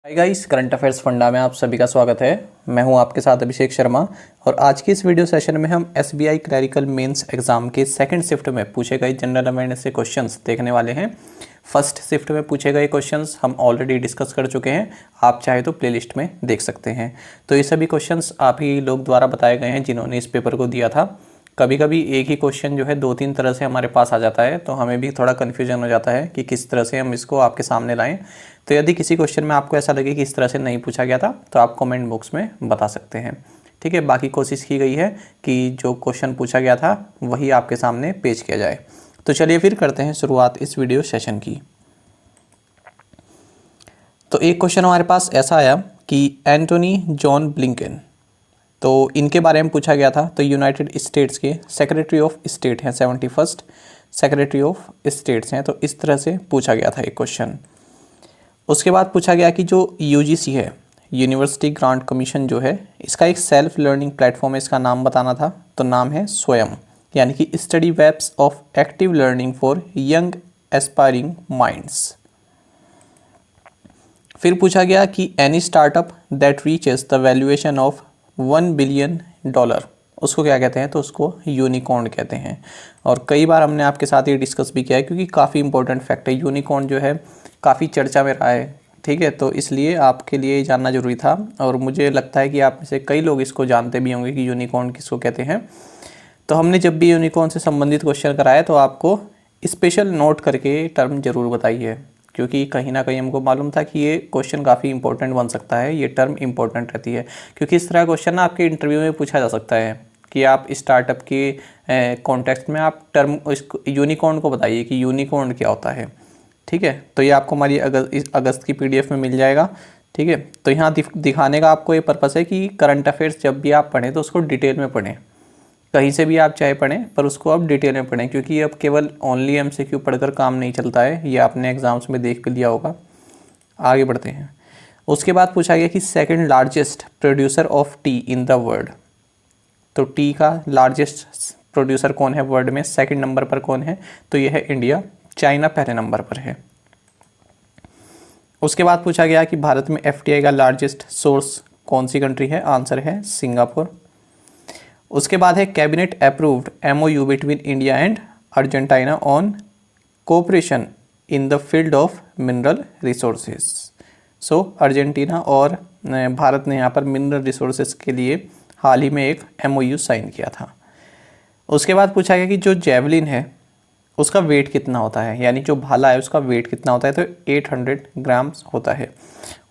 Hi guys, current affairs funda में आप सभी का स्वागत है। मैं हूं आपके साथ अभिषेक शर्मा और आज की इस वीडियो सेशन में हम एसबीआई क्लरिकल मेंस एग्जाम के सेकंड शिफ्ट में पूछे गए जनरल अवेयरनेस से क्वेश्चंस देखने वाले हैं। फर्स्ट शिफ्ट में पूछे गए क्वेश्चंस हम ऑलरेडी डिस्कस कर चुके हैं, आप चाहे तो प्लेलिस्ट में देख सकते हैं। तो ये सभी क्वेश्चंस आप ही लोग द्वारा बताए गए हैं जिन्होंने इस पेपर को दिया था। कभी कभी एक ही क्वेश्चन जो है दो तीन तरह से हमारे पास आ जाता है, तो हमें भी थोड़ा कन्फ्यूजन हो जाता है कि किस तरह से हम इसको आपके सामने लाएं। तो यदि किसी क्वेश्चन में आपको ऐसा लगे कि इस तरह से नहीं पूछा गया था तो आप कमेंट बॉक्स में बता सकते हैं। ठीक है, बाकी कोशिश की गई है कि जो क्वेश्चन पूछा गया था वही आपके सामने पेश किया जाए। तो चलिए फिर करते हैं शुरुआत इस वीडियो सेशन की। तो एक क्वेश्चन हमारे पास ऐसा आया कि एंटोनी जॉन ब्लिंकन, तो इनके बारे में पूछा गया था। तो यूनाइटेड स्टेट्स के सेक्रेटरी ऑफ स्टेट हैं, 71st सेक्रेटरी ऑफ स्टेट्स हैं। तो इस तरह से पूछा गया था एक क्वेश्चन। उसके बाद पूछा गया कि जो यूजीसी है, यूनिवर्सिटी ग्रांट कमीशन जो है, इसका एक सेल्फ लर्निंग प्लेटफॉर्म है, इसका नाम बताना था। तो नाम है स्वयं, यानी कि study webs of active learning for young aspiring minds. फिर पूछा गया कि any startup that reaches the valuation of $1 billion, उसको क्या कहते हैं? तो उसको यूनिकॉर्न कहते हैं। और कई बार हमने आपके साथ ये डिस्कस भी किया है क्योंकि काफ़ी इंपॉर्टेंट फैक्ट है। यूनिकॉर्न जो है काफ़ी चर्चा में रहा है, ठीक है, तो इसलिए आपके लिए जानना जरूरी था। और मुझे लगता है कि आप में से कई लोग इसको जानते भी होंगे कि यूनिकॉर्न किसको कहते हैं। तो हमने जब भी यूनिकॉर्न से संबंधित क्वेश्चन कराया तो आपको स्पेशल नोट करके टर्म जरूर बताइए, क्योंकि कहीं ना कहीं हमको मालूम था कि ये क्वेश्चन काफ़ी इंपॉर्टेंट बन सकता है, ये टर्म इंपॉर्टेंट रहती है। क्योंकि इस तरह क्वेश्चन ना आपके इंटरव्यू में पूछा जा सकता है कि आप स्टार्टअप के कॉन्टेक्स्ट में आप टर्म इसको यूनिकॉर्न को बताइए कि यूनिकॉर्न क्या होता है। ठीक है, तो ये आपको हमारी अगस्त की पीडीएफ में मिल जाएगा। ठीक है, तो यहाँ दिखाने का आपको ये पर्पस है कि करंट अफेयर्स जब भी आप पढ़ें तो उसको डिटेल में पढ़ें। कहीं से भी आप चाहे पढ़ें पर उसको आप डिटेल में पढ़ें, क्योंकि अब केवल ओनली एमसीक्यू पढ़कर काम नहीं चलता है, ये आपने एग्जाम्स में देख भी लिया होगा। आगे बढ़ते हैं। उसके बाद पूछा गया कि second largest producer of T in the world. तो टी का लार्जेस्ट प्रोड्यूसर कौन है वर्ल्ड में, सेकंड नंबर पर कौन है? तो यह है इंडिया। चाइना पहले नंबर पर है। उसके बाद पूछा गया कि भारत में एफडीआई का लार्जेस्ट सोर्स कौन सी कंट्री है? आंसर है सिंगापुर। उसके बाद है cabinet approved MOU between India and Argentina on cooperation in the field of mineral resources. So Argentina और भारत ने यहाँ पर मिनरल रिसोर्सेज के लिए हाल ही में एक एमओयू साइन किया था। उसके बाद पूछा गया कि जो जेवलिन है उसका वेट कितना होता है, यानी जो भाला है उसका वेट कितना होता है? तो 800 ग्राम्स होता है।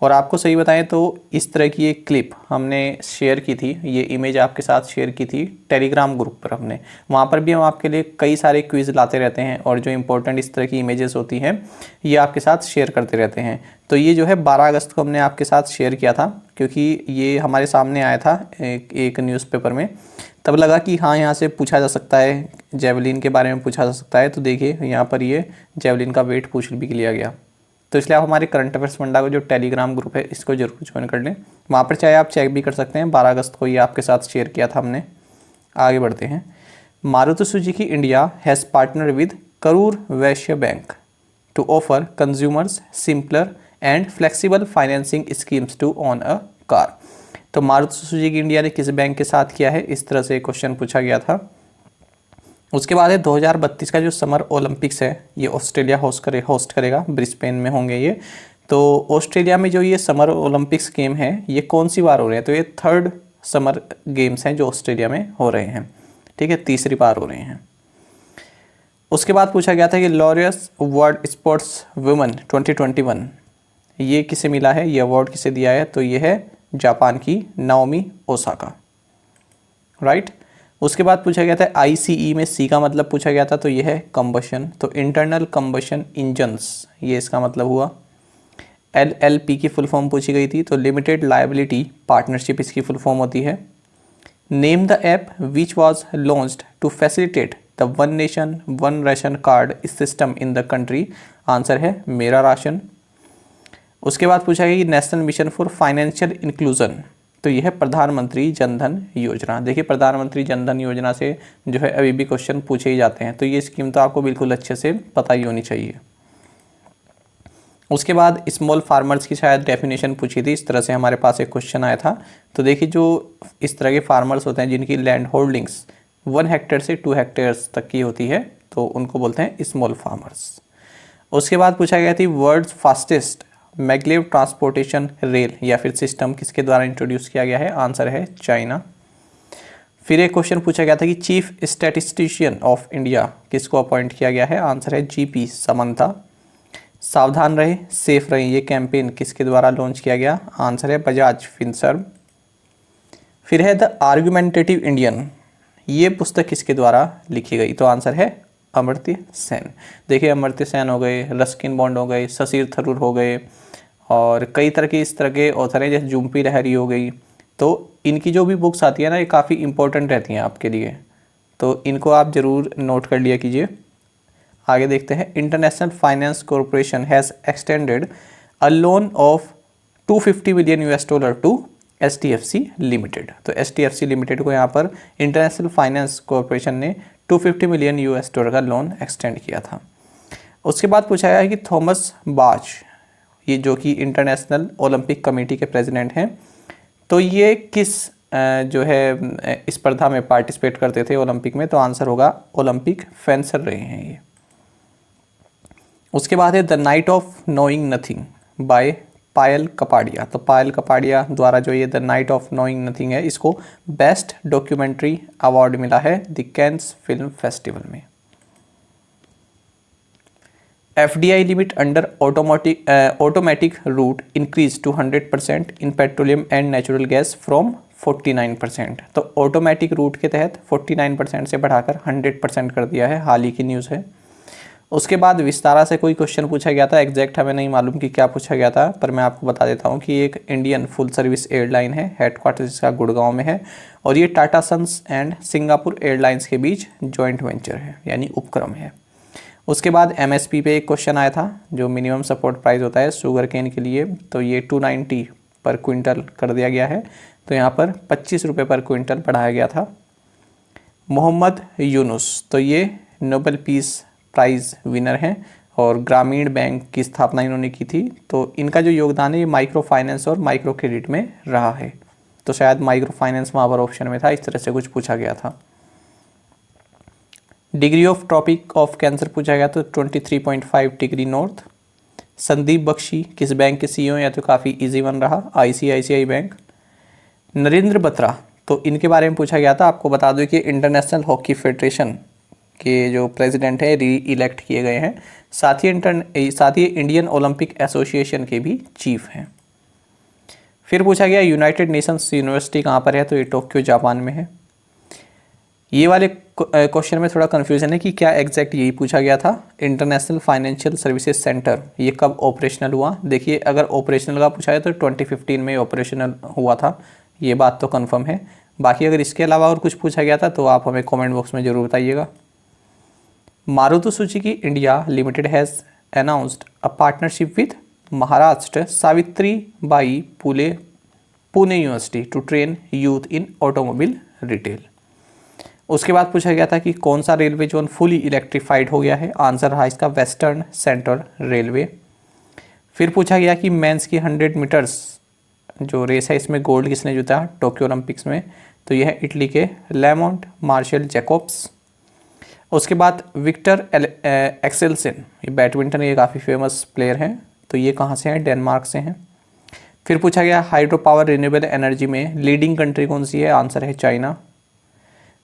और आपको सही बताएं तो इस तरह की एक क्लिप हमने शेयर की थी, ये इमेज आपके साथ शेयर की थी टेलीग्राम ग्रुप पर हमने। वहाँ पर भी हम आपके लिए कई सारे क्विज़ लाते रहते हैं और जो इंपॉर्टेंट इस तरह की इमेजेस होती हैं ये आपके साथ शेयर करते रहते हैं। तो ये जो है 12 अगस्त को हमने आपके साथ शेयर किया था, क्योंकि ये हमारे सामने आया था एक न्यूज़पेपर में। तब लगा कि हाँ, यहाँ से पूछा जा सकता है, जेवलिन के बारे में पूछा जा सकता है। तो देखिए यहाँ पर ये जेवलिन का वेट पूछ भी लिया गया। तो इसलिए आप हमारे करंट अफेयर्स फंडा का जो टेलीग्राम ग्रुप है इसको जरूर ज्वाइन कर लें, वहाँ पर चाहे आप चेक भी कर सकते हैं। 12 अगस्त को ये आपके साथ शेयर किया था हमने। आगे बढ़ते हैं। Maruti Suzuki India has partner with Karur Vysya bank to offer consumers simpler and flexible financing schemes to own a car. तो मारुति सुजुकी इंडिया ने किस बैंक के साथ किया है? इस तरह से क्वेश्चन पूछा गया था। उसके बाद है 2032 का जो समर ओलंपिक्स है ये ऑस्ट्रेलिया होस्ट करेगा, ब्रिस्बेन में होंगे ये। तो ऑस्ट्रेलिया में जो ये समर ओलंपिक्स गेम है ये कौन सी बार हो रहे हैं? तो ये थर्ड समर गेम्स हैं जो ऑस्ट्रेलिया में हो रहे हैं। ठीक है, तीसरी बार हो रहे हैं। उसके बाद पूछा गया था कि लॉरियस वर्ल्ड स्पोर्ट्स वुमेन 2021 ये किसे मिला है, ये अवार्ड किसे दिया है? तो ये है जापान की नाओमी ओसाका, राइट। उसके बाद पूछा गया था आईसीई में सी का मतलब पूछा गया था, तो ये है कंबशन। तो इंटरनल कंबशन इंजन्स ये इसका मतलब हुआ। एलएलपी की फुल फॉर्म पूछी गई थी, तो लिमिटेड लायबिलिटी पार्टनरशिप इसकी फुल फॉर्म होती है। Name the app which was launched to facilitate the one nation one ration card system in the country. Answer है मेरा राशन। उसके बाद पूछा गया कि national mission for financial inclusion, तो यह है प्रधानमंत्री जनधन योजना। देखिए प्रधानमंत्री जनधन योजना से जो है अभी भी क्वेश्चन पूछे ही जाते हैं, तो ये स्कीम तो आपको बिल्कुल अच्छे से पता ही होनी चाहिए। उसके बाद स्मॉल फार्मर्स की शायद डेफिनेशन पूछी थी, इस तरह से हमारे पास एक क्वेश्चन आया था। तो देखिए जो इस तरह के फार्मर्स होते हैं जिनकी लैंड होल्डिंग्स 1 हेक्टेयर से 2 हेक्टेयर्स तक की होती है, तो उनको बोलते हैं स्मॉल फार्मर्स। उसके बाद पूछा गया the world's fastest maglev transportation rail या फिर सिस्टम किसके द्वारा इंट्रोड्यूस किया गया है, आंसर है चाइना। फिर एक क्वेश्चन पूछा गया था कि चीफ स्टैटिस्टिशियन ऑफ इंडिया किसको अपॉइंट किया गया है, आंसर है जीपी समंता। सावधान रहे सेफ रहे ये कैंपेन किसके द्वारा लॉन्च किया गया, आंसर है बजाज फिनसर्व। फिर है द आर्गुमेंटेटिव इंडियन, ये पुस्तक किसके द्वारा लिखी गई, तो आंसर है अमर्त्य सेन। देखिए अमर्त्य सेन हो गए, रस्किन बॉन्ड हो गए, शशिर थरूर हो गए और कई तरह के इस तरह के ऑथर हैं, जैसे जुम्पी लहरी हो गई। तो इनकी जो भी बुक्स आती है ना, ये काफ़ी इंपॉर्टेंट रहती हैं आपके लिए, तो इनको आप ज़रूर नोट कर लिया कीजिए। आगे देखते हैं, International Finance Corporation has extended a loan of $250 million to HDFC limited. तो HDFC लिमिटेड को यहाँ पर इंटरनेशनल फाइनेंस कॉरपोरेशन ने $250 मिलियन का लोन एक्सटेंड किया था। उसके बाद पूछा गया है कि थॉमस बाच, ये जो कि इंटरनेशनल ओलंपिक कमेटी के प्रेसिडेंट हैं, तो ये किस जो है स्पर्धा में पार्टिसिपेट करते थे ओलंपिक में, तो आंसर होगा ओलंपिक फेंसर रहे हैं ये। उसके बाद है the night of knowing nothing by Payal Kapadia. तो पायल कपाड़िया द्वारा जो ये the night of knowing nothing है, इसको बेस्ट डॉक्यूमेंट्री अवार्ड मिला है द कैंस फिल्म फेस्टिवल में। FDI limit under automatic route increase to 100% in petroleum and natural gas from 49%। तो ऑटोमेटिक रूट के तहत 49% से बढ़ाकर 100% कर दिया है, हाल ही की न्यूज़ है। उसके बाद विस्तारा से कोई क्वेश्चन पूछा गया था, एग्जैक्ट हमें नहीं मालूम कि क्या पूछा गया था, पर मैं आपको बता देता हूँ कि एक इंडियन फुल सर्विस एयरलाइन है, हेडक्वार्टर इसका गुड़गांव में है और ये Tata Sons and Singapore Airlines के बीच जॉइंट वेंचर है, यानी उपक्रम है। उसके बाद MSP पे एक क्वेश्चन आया था, जो मिनिमम सपोर्ट प्राइस होता है शुगर केन के लिए, तो ये 290 पर क्विंटल कर दिया गया है, तो यहाँ पर 25 रुपये पर क्विंटल बढ़ाया गया था। मोहम्मद यूनुस, तो ये नोबेल पीस प्राइज़ विनर हैं और ग्रामीण बैंक की स्थापना इन्होंने की थी। तो इनका जो योगदान है ये माइक्रो फाइनेंस और माइक्रो क्रेडिट में रहा है, तो शायद माइक्रो फाइनेंस वहाँ पर ऑप्शन में था, इस तरह से कुछ पूछा गया था। Degree of Tropic of Cancer पूछा गया, तो 23.5 डिग्री नॉर्थ। संदीप बख्शी किस बैंक के CEO हैं, या तो काफ़ी इजी वन रहा, ICICI बैंक। नरेंद्र बत्रा, तो इनके बारे में पूछा गया था, आपको बता दो कि इंटरनेशनल हॉकी फेडरेशन के जो प्रेसिडेंट है री इलेक्ट किए गए हैं, साथ ही इंडियन ओलंपिक एसोसिएशन के भी चीफ हैं। फिर पूछा गया यूनाइटेड नेशंस यूनिवर्सिटी कहाँ पर है, तो ये टोक्यो जापान में है। ये वाले क्वेश्चन में थोड़ा कन्फ्यूजन है कि क्या एग्जैक्ट यही पूछा गया था, इंटरनेशनल फाइनेंशियल सर्विसेज सेंटर ये कब ऑपरेशनल हुआ। देखिए अगर ऑपरेशनल का पूछा है तो 2015 में ऑपरेशनल हुआ था, ये बात तो कन्फर्म है। बाकी अगर इसके अलावा और कुछ पूछा गया था तो आप हमें कमेंट बॉक्स में ज़रूर बताइएगा। Maruti Suzuki India limited has announced a partnership with Maharashtra Savitribai Pune university to train youth in automobile retail. उसके बाद पूछा गया था कि कौन सा रेलवे जोन फुली इलेक्ट्रीफाइड हो गया है, आंसर रहा इसका वेस्टर्न सेंट्रल रेलवे। फिर पूछा गया कि मेंस की 100 मीटर्स जो रेस है इसमें गोल्ड किसने जीता टोक्यो ओलंपिक्स में, तो यह है इटली के लेमोंट मार्शल जैकोब्स। उसके बाद विक्टर एक्सेलसन, ये बैडमिंटन ये काफ़ी फेमस प्लेयर हैं, तो ये कहाँ से हैं, डेनमार्क से हैं। फिर पूछा गया हाइड्रो पावर रिन्यूएबल एनर्जी में लीडिंग कंट्री कौन सी है, आंसर है चाइना।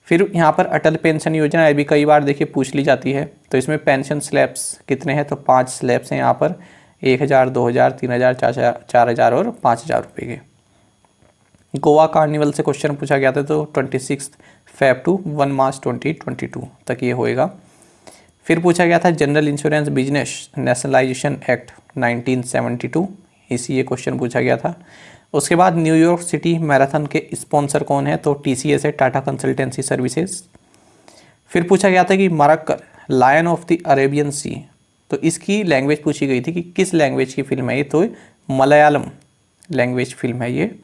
फिर यहाँ पर अटल पेंशन योजना अभी कई बार देखिए पूछ ली जाती है, तो इसमें पेंशन स्लैब्स कितने हैं, तो 5 स्लैब्स हैं यहाँ पर, 1000, 2000, 3000, 4000 और 5000 रुपये के। गोवा कार्निवल से क्वेश्चन पूछा गया था, तो 26 Feb टू 1 मार्च 2022 तक ये होएगा। फिर पूछा गया था general insurance business nationalisation act 1972, इसी ये क्वेश्चन पूछा गया था। उसके बाद न्यूयॉर्क सिटी मैराथन के स्पॉन्सर कौन है, तो TCS है, टाटा कंसल्टेंसी सर्विसेज। फिर पूछा गया था कि Marakkar lion of the Arabian sea, तो इसकी लैंग्वेज पूछी गई थी कि किस लैंग्वेज की फिल्म है ये, तो मलयालम लैंग्वेज फिल्म है ये।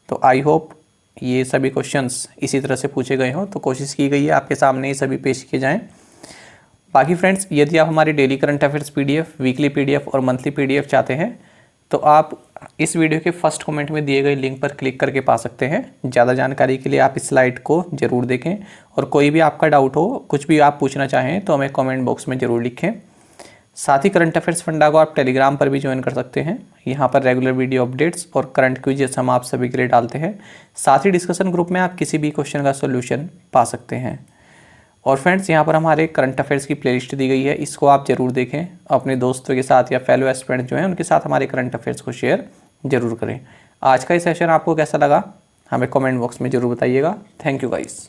तो आई होप ये सभी क्वेश्चंस इसी तरह से पूछे गए हों, तो कोशिश की गई है आपके सामने ये सभी पेश किए जाएँ। बाकी फ्रेंड्स, यदि आप हमारी daily current affairs PDF, weekly PDF और मंथली पीडीएफ चाहते हैं तो आप इस वीडियो के फर्स्ट कमेंट में दिए गए लिंक पर क्लिक करके पा सकते हैं। ज़्यादा जानकारी के लिए आप इस स्लाइड को ज़रूर देखें और कोई भी आपका डाउट हो, कुछ भी आप पूछना चाहें तो हमें कमेंट बॉक्स में ज़रूर लिखें। साथ ही करंट अफेयर्स फंडा को आप टेलीग्राम पर भी ज्वाइन कर सकते हैं। यहाँ पर रेगुलर वीडियो अपडेट्स और करंट क्विजेस हम आप सभी के लिए डालते हैं। साथ ही डिस्कशन ग्रुप में आप किसी भी क्वेश्चन का सोल्यूशन पा सकते हैं। और फ्रेंड्स, यहाँ पर हमारे करंट अफेयर्स की प्लेलिस्ट दी गई है, इसको आप ज़रूर देखें। अपने दोस्तों के साथ या फेलो एस्पिरेंट जो हैं उनके साथ हमारे करंट अफेयर्स को शेयर ज़रूर करें। आज का ये सेशन आपको कैसा लगा हमें कमेंट बॉक्स में ज़रूर बताइएगा। Thank you guys.